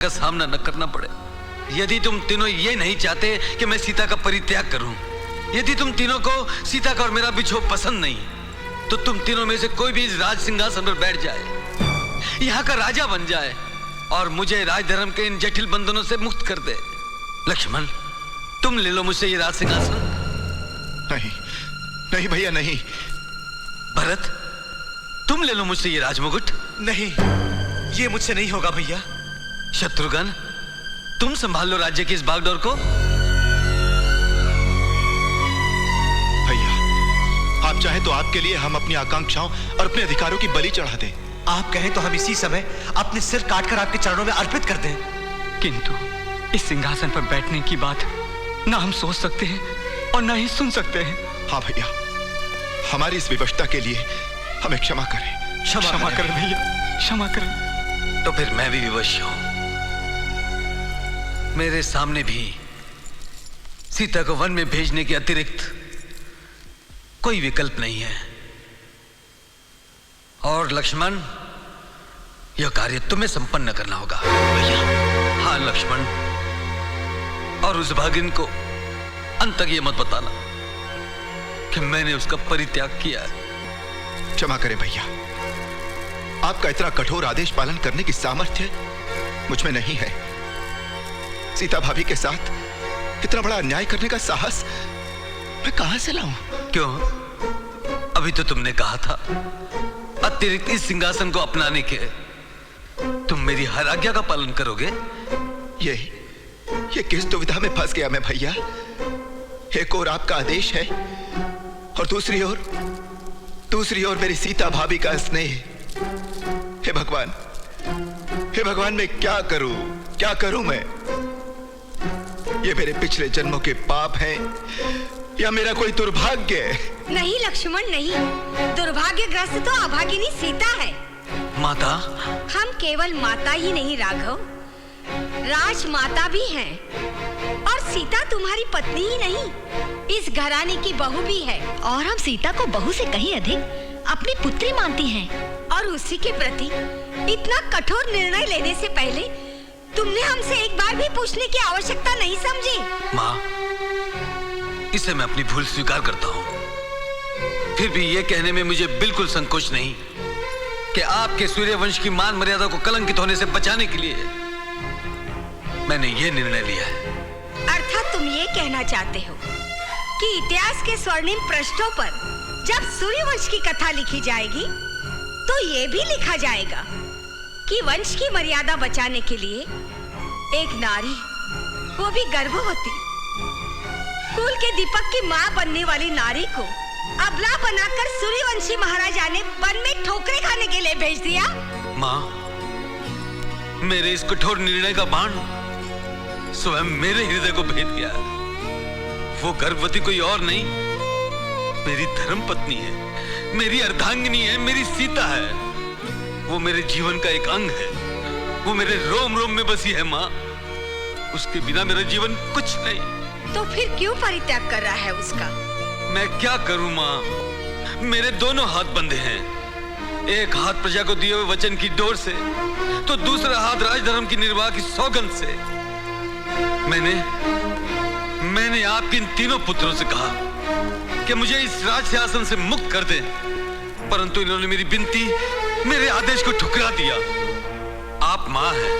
का सामना न करना पड़े। यदि तुम तीनों ये नहीं चाहते कि मैं सीता का परित्याग करूं, यदि तुम तीनों को सीता का और मेरा बिछोह पसंद नहीं, तो तुम तीनों में से कोई भी इस राज सिंहासन पर बैठ जाए, यहाँ का राजा बन जाए और मुझे राजधर्म के इन जटिल बंधनों से मुक्त कर दे। लक्ष्मण, तुम ले लो मुझसे ये राज सिंहासन। नहीं नहीं भैया, नहीं। भरत, तुम ले लो मुझसे ये राजमुकुट। नहीं, ये मुझसे नहीं होगा भैया। शत्रुघ्न, तुम संभाल लो राज्य की इस बागडोर को। भैया, आप चाहें तो आपके लिए हम अपनी आकांक्षाओं और अपने अधिकारों की बलि चढ़ा दें। आप कहें तो हम इसी समय अपने सिर काटकर आपके चरणों में अर्पित कर दें। किंतु इस सिंहासन पर बैठने की बात ना हम सोच सकते हैं और ना ही सुन सकते हैं। हाँ भैया, हमारी इस विवशता के लिए हमें क्षमा करें। क्षमा करें भैया, क्षमा करें। तो फिर मैं भी विवश हूं। मेरे सामने भी सीता को वन में भेजने के अतिरिक्त कोई विकल्प नहीं है। और लक्ष्मण, यह कार्य तुम्हें संपन्न करना होगा। भैया, हाँ लक्ष्मण, और उस भागिन को अंत तक यह मत बताना कि मैंने उसका परित्याग किया है। क्षमा करें भैया, आपका इतना कठोर आदेश पालन करने की सामर्थ्य मुझ में नहीं है। सीता भाभी के साथ इतना बड़ा अन्याय करने का साहस मैं कहां से लाऊं? क्यों? अभी तो तुमने कहा था अतिरिक्त इस सिंहासन को अपनाने के तुम मेरी हर आज्ञा का पालन करोगे। ये किस दुविधा में फंस गया मैं भैया। एक ओर आपका आदेश है और दूसरी ओर मेरी सीता भाभी का स्नेह। हे भगवान, मैं क्या करूं मैं? ये मेरे पिछले जन्मों के पाप हैं या मेरा कोई दुर्भाग्य? नहीं लक्ष्मण, नहीं। दुर्भाग्यग्रस्त तो अभागिनी सीता है। माता, हम केवल माता ही नहीं राघव, राजमाता भी हैं। और सीता तुम्हारी पत्नी ही नहीं, इस घराने की बहू भी है। और हम सीता को बहू से कहीं अधिक अपनी पुत्री मानती हैं। और उसी के प्रति इतना कठोर निर्णय लेने से पहले तुमने हमसे एक बार भी पूछने की आवश्यकता नहीं समझी। माँ, इसे मैं अपनी भूल स्वीकार करता हूँ। फिर भी ये कहने में मुझे बिल्कुल संकोच नहीं कि आपके सूर्यवंश की मान मर्यादा को कलंकित होने से बचाने के लिए मैंने ये निर्णय लिया है। अर्थात तुम ये कहना चाहते हो कि इतिहास के स्वर्णिम पृष्ठों पर जब सूर्यवंश की कथा लिखी जाएगी तो ये भी लिखा जाएगा कि वंश की मर्यादा बचाने के लिए एक नारी, वो भी गर्भवती, कुल के दीपक की मां बनने वाली नारी को अबला बनाकर सूर्यवंशी महाराजा ने वन में ठोकरें खाने के लिए भेज दिया। माँ, मेरे इस कठोर निर्णय का बाण स्वयं मेरे हृदय को भेद गया। वो गर्भवती कोई और नहीं, मेरी धर्म पत्नी है, मेरी अर्धांगिनी है, मेरी सीता है। वो मेरे जीवन का एक अंग है, वो मेरे रोम रोम में बसी है। माँ, उसके बिना मेरा जीवन कुछ नहीं। तो फिर क्यों परित्याग कर रहा है उसका? मैं क्या करूं माँ, मेरे दोनों हाथ बंधे हैं। एक हाथ प्रजा को दिए हुए वचन की डोर से, तो दूसरा हाथ राजधर्म की निर्वाह की सौगंध से। मैंने आपके इन तीनों पुत्रों से कहा कि मुझे इस राज सिंहासन से मुक्त कर दें, परंतु इन्होंने मेरी विनती, मेरे आदेश को ठुकरा दिया। आप मां हैं,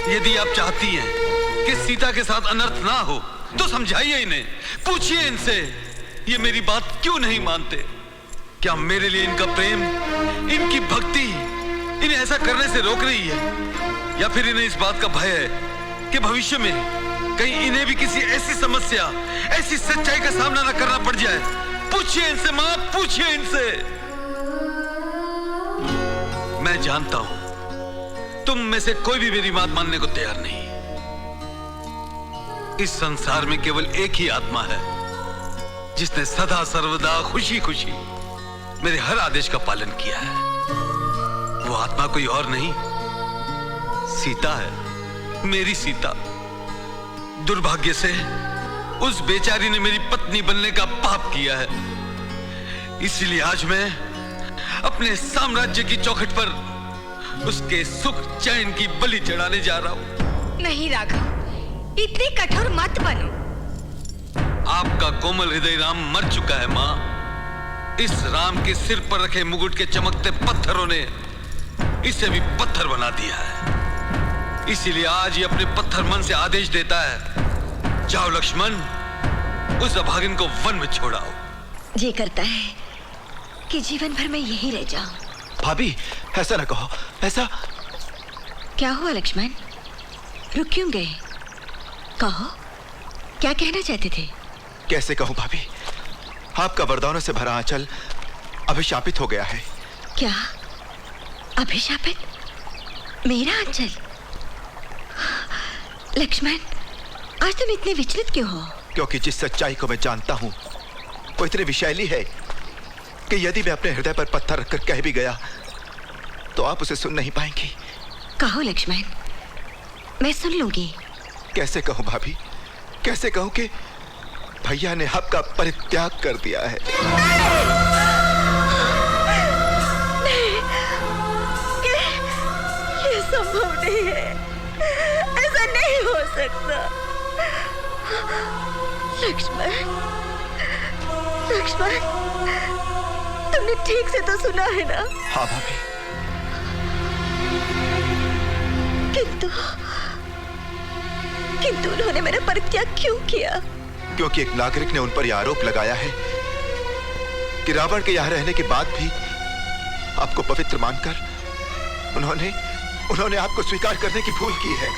यदि आप चाहती हैं कि सीता के साथ अनर्थ ना हो तो समझाइए इन्हें, पूछिए इनसे ये मेरी बात क्यों नहीं मानते। क्या मेरे लिए इनका प्रेम, इनकी भक्ति इन्हें ऐसा करने से रोक रही है, या फिर इन्हें इस बात का भय है कि भविष्य में कहीं इन्हें भी किसी ऐसी समस्या, ऐसी सच्चाई का सामना न करना पड़ जाए। पूछिए इनसे मां, पूछिए इनसे। मैं जानता हूं तुम में से कोई भी मेरी बात मानने को तैयार नहीं। इस संसार में केवल एक ही आत्मा है जिसने सदा सर्वदा खुशी खुशी मेरे हर आदेश का पालन किया है। वो आत्मा कोई और नहीं, सीता है, मेरी सीता। दुर्भाग्य से उस बेचारी ने मेरी पत्नी बनने का पाप किया है। इसलिए आज मैं अपने साम्राज्य की चौखट पर उसके सुख चैन की बलि चढ़ाने जा रहा हूं। नहीं राघव, इतने कठोर मत बनो। आपका कोमल हृदय राम मर चुका है माँ। इस राम के सिर पर रखे मुकुट के चमकते पत्थरों ने इसे भी पत्थर बना दिया है। इसीलिए आज ये अपने पत्थर मन से आदेश देता है, जाओ लक्ष्मण, उस अभागिन को वन में छोड़ाओ। जी करता है कि जीवन भर मैं यही रह जाऊं। भाभी, ऐसा ना कहो। ऐसा क्या हुआ लक्ष्मण, रुक क्यों गए? कहो, क्या कहना चाहते थे? कैसे कहूं भाभी, आपका वरदानों से भरा आंचल अभिशापित हो गया है। क्या अभिशापित? मेरा आंचल? लक्ष्मण, आज तुम इतने विचलित क्यों हो? क्योंकि जिस सच्चाई को मैं जानता हूं वो इतनी विषैली है कि यदि मैं अपने हृदय पर पत्थर रखकर कह भी गया तो आप उसे सुन नहीं पाएंगी। कहो लक्ष्मण, मैं सुन लूंगी। कैसे कहूं भाभी, कैसे कहूं कि भैया ने आपका परित्याग कर दिया है। ये संभव नहीं है, ऐसा नहीं हो सकता। लक्ष्मण, लक्ष्मण, तुमने ठीक से तो सुना है ना? हाँ भाभी। किंतु उन्होंने मेरा परित्याग क्यों किया? क्योंकि एक नागरिक ने उन पर यह आरोप लगाया है कि रावण के यहां रहने के बाद भी आपको पवित्र मानकर उन्होंने आपको स्वीकार करने की भूल की है।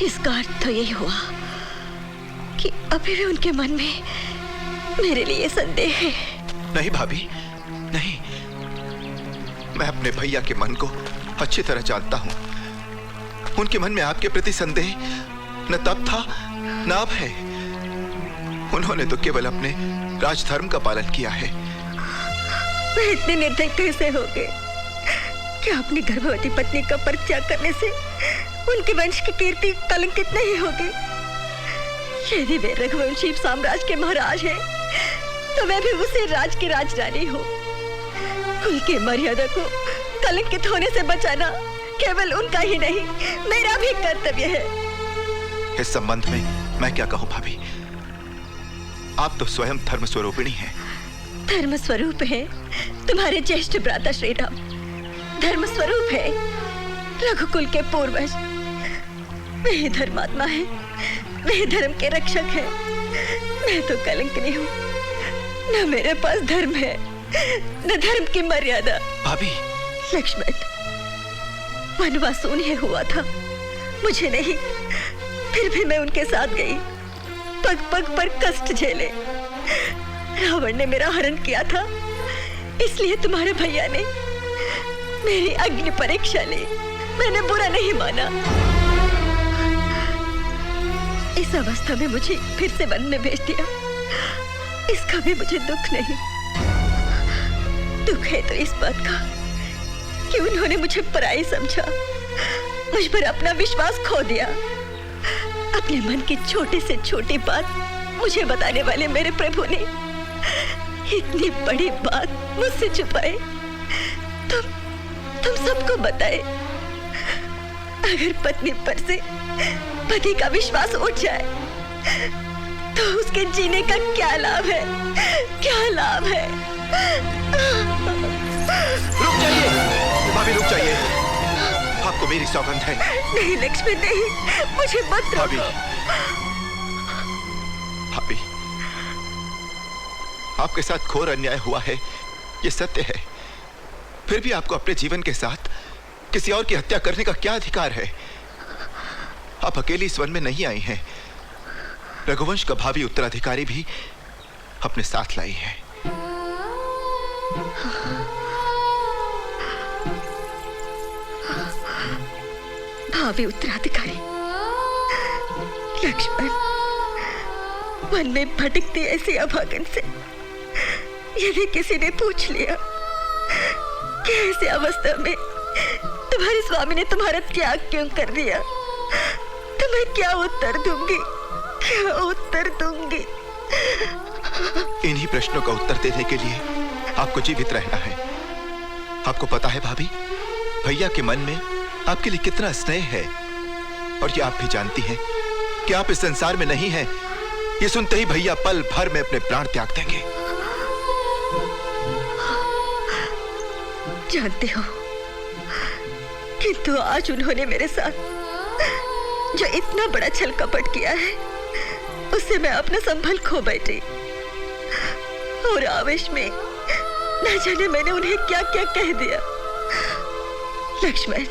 इसका अर्थ तो यही हुआ कि अभी भी उनके मन में मेरे लिए संदेह है। नहीं भाभी, नहीं। मैं अपने भैया के मन को अच्छी तरह जानता हूं। उनके मन में आपके प्रति संदेह न तब था न अब है। उन्होंने तो केवल अपने राजधर्म का पालन किया है। मैं इतने निर्दयी कैसे हो गए कि अपनी गर्भवती पत्नी का परित्याग करने से उनके वंश की कीर्ति कलंकित नहीं होगी। यदि वे रघुवंशी साम्राज्य के महाराज हैं, तो मैं भी उसे राज की राजरानी हूँ। कुल की मर्यादा को कलंकित होने से बचाना केवल उनका ही नहीं, मेरा भी कर्तव्य है। इस संबंध में मैं क्या कहूँ भाभी, आप तो स्वयं धर्म स्वरूपिणी हैं। धर्म स्वरूप है तुम्हारे ज्येष्ठ भ्राता श्री राम। धर्म स्वरूप है रघुकुल के पूर्वज। वे धर्मात्मा है, वे धर्म के रक्षक हैं। मैं तो कलंकिनी हूँ। न मेरे पास धर्म है, न धर्म की मर्यादा। भाभी, लक्ष्मण, वनवास उन्हें हुआ था, मुझे नहीं। फिर भी मैं उनके साथ गई, पग पग पर कष्ट झेले। रावण ने मेरा हरण किया था, इसलिए तुम्हारे भैया ने मेरी अग्नि परीक्षा ली। मैंने बुरा नहीं माना। इस अवस्था में मुझे फिर से वन में भेज दिया, इसका भी मुझे दुख नहीं। दुख है तो इस बात का कि उन्होंने मुझे पराई समझा, मुझ पर अपना विश्वास खो दिया। अपने मन की छोटी से छोटी बात मुझे बताने वाले मेरे प्रभु ने इतनी बड़ी बात मुझसे छुपाए। तुम सबको बताए। अगर पत्नी पर से पति का विश्वास उठ जाए तो उसके जीने का क्या लाभ है? क्या लाभ है? रुक जाइए भाभी, रुक जाइए। आपको मेरी सौगंध है। नहीं लक्ष्मण, नहीं, मुझे मत भाभी, रोको। भाभी, आपके साथ घोर अन्याय हुआ है, ये सत्य है। फिर भी आपको अपने जीवन के साथ किसी और की हत्या करने का क्या अधिकार है? आप अकेली इस वन में नहीं आई हैं। रघुवंश का भावी उत्तराधिकारी भी अपने साथ लाई है। भावी उत्तराधिकारी? लक्ष्मण, वन में भटकती ऐसी अभागन से यदि किसी ने पूछ लिया कि ऐसी अवस्था में तुम्हारे स्वामी ने तुम्हारा त्याग क्यों कर दिया, तो मैं क्या उत्तर दूंगी? क्या उत्तर दूंगी? इन्हीं प्रश्नों का उत्तर देने के लिए आपको जीवित रहना है। आपको पता है भाभी, भैया के मन में आपके लिए कितना स्नेह है। और ये आप भी जानती हैं कि आप इस संसार में नहीं हैं। ये सुनते ही भैया पल भर में अपने प्राण त्याग देंगे। जानते हो, किंतु आज उन्होंने मेरे साथ जो इतना बड़ा छल कपट किया है, उससे मैं अपना संभल खो बैठी। और आवेश में न जाने मैंने उन्हें क्या क्या कह दिया। लक्ष्मण,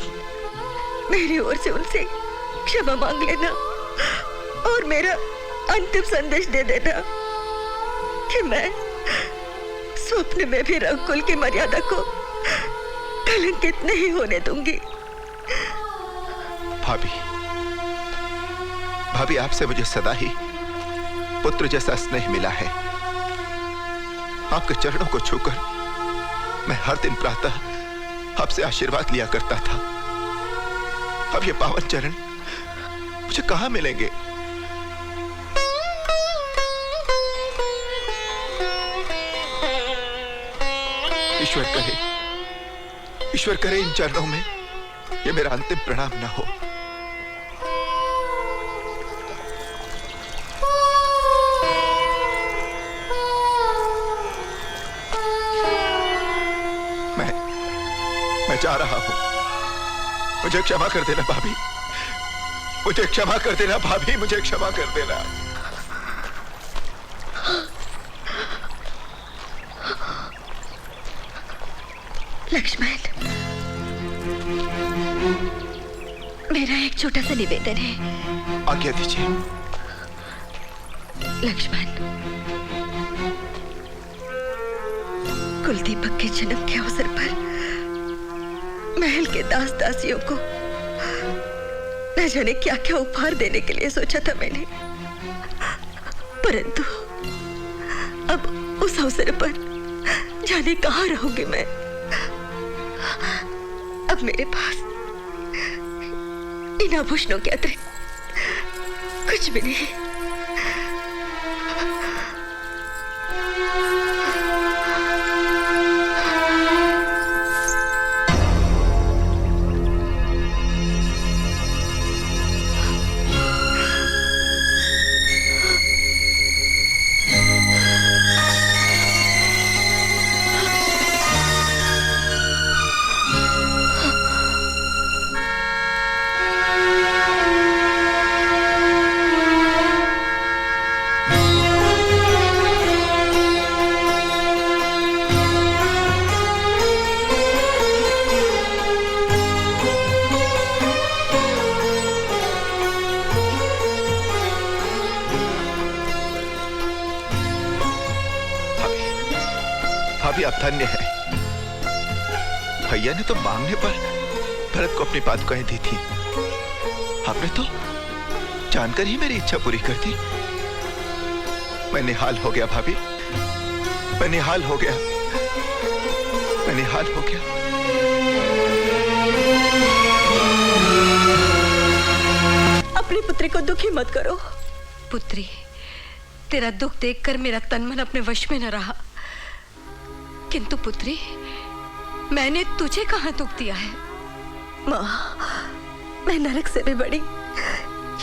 मेरी ओर से उनसे क्षमा मांग लेना और मेरा अंतिम संदेश दे देना कि मैं स्वप्न में भी रघुकुल की मर्यादा को कलंकित नहीं होने दूंगी। भाभी, भाभी, आपसे मुझे सदा ही पुत्र जैसा स्नेह मिला है। आपके चरणों को छूकर मैं हर दिन प्रातः आपसे आशीर्वाद लिया करता था। अब ये पावन चरण मुझे कहां मिलेंगे? ईश्वर करे इन चरणों में ये मेरा अंतिम प्रणाम न हो। मैं जा रहा हूं। मुझे क्षमा कर देना भाभी, मुझे क्षमा कर देना भाभी, मुझे क्षमा कर देना। लक्ष्मण, मेरा एक छोटा सा निवेदन है। आज्ञा दीजिए। लक्ष्मण, कुलदीपक के जन्म के अवसर पर महल के दास दासियों को न जाने क्या क्या उपहार देने के लिए सोचा था मैंने, परंतु अब उस अवसर पर जाने कहां रहूंगी मैं। अब मेरे पास इन आभूषणों के अतिरिक्त कुछ भी नहीं। भाभी, आप धन्य है। भैया ने तो मांगने पर भरत को अपनी पादुकाएं दी थी। आपने तो जानकर ही मेरी इच्छा पूरी कर दी। मैं निहाल हो गया भाभी, मैं निहाल हो गया, मैं निहाल हो गया। अपनी पुत्री को दुखी मत करो। पुत्री, तेरा दुख देखकर मेरा तन मन अपने वश में न रहा। किंतु पुत्री, मैंने तुझे कहां दुख दिया है? माँ, मैं नरक से भी बड़ी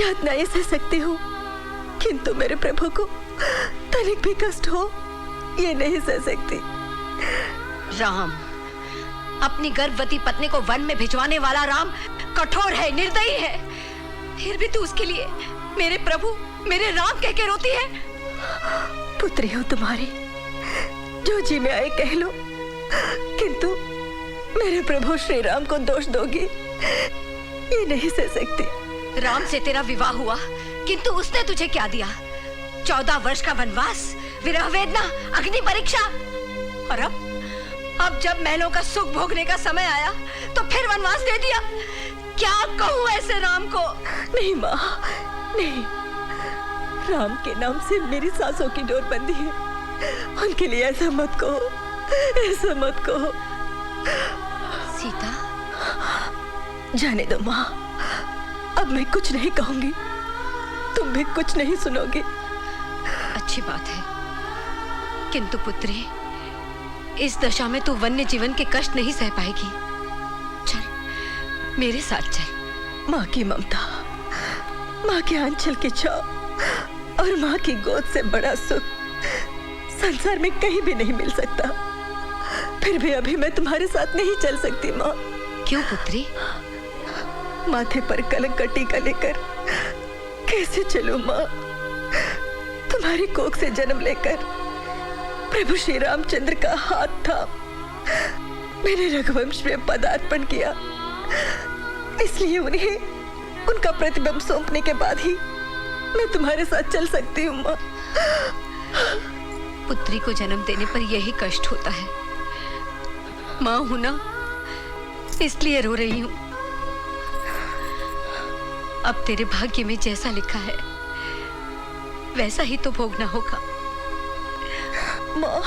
यातनाएं सह सकती हूँ, किंतु मेरे प्रभु को तनिक भी कष्ट हो ये नहीं सह सकती। राम, अपनी गर्भवती पत्नी को वन में भिजवाने वाला राम कठोर है, निर्दयी है। फिर भी तू उसके लिए मेरे प्रभु, मेरे राम कह के रोती है। पुत्री हो तुम्हारी, जो जी में आए कह लो, किंतु मेरे प्रभु श्री राम को दोष दोगी ये नहीं सह सकती। राम से तेरा विवाह हुआ, किंतु उसने तुझे क्या दिया? 14 वर्ष का वनवास, विरह वेदना, अग्नि परीक्षा। और अब जब महलों का सुख भोगने का समय आया तो फिर वनवास दे दिया। क्या कहूँ ऐसे राम को? नहीं माँ, नहीं। राम के नाम से मेरी सांसों की डोर बंधी है। उनके लिए ऐसा मत कहो, ऐसा मत कहो। सीता, जाने दो माँ, अब मैं कुछ नहीं कहूंगी, तुम भी कुछ नहीं सुनोगे। अच्छी बात है, किंतु पुत्री, इस दशा में तू वन्य जीवन के कष्ट नहीं सह पाएगी। चल, मेरे साथ चल। माँ की ममता माँ के आंचल की छाव और माँ की गोद से बड़ा सुख संसार में कहीं भी नहीं मिल सकता। फिर भी अभी मैं तुम्हारे साथ नहीं चल सकती माँ। क्यों पुत्री? माथे पर कलंक का टीका लेकर कैसे चलूं माँ? तुम्हारी कोख से जन्म लेकर प्रभु श्री रामचंद्र का हाथ था, मैंने रघुवंश में पदार्पण किया, इसलिए उन्हें उनका प्रतिबिंब सौंपने के बाद ही मैं तुम्हारे साथ चल सकती हूँ माँ। पुत्री को जन्म देने पर यही कष्ट होता है। माँ हूं ना, इसलिए रो रही हूं। अब तेरे भाग्य में जैसा लिखा है वैसा ही तो भोगना होगा। माँ,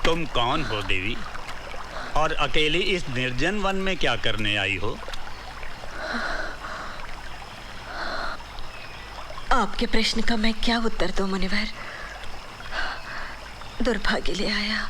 तुम कौन हो देवी, और अकेली इस निर्जन वन में क्या करने आई हो? आपके प्रश्न का मैं क्या उत्तर दूं मुनिवर? दुर्भाग्य ले आया।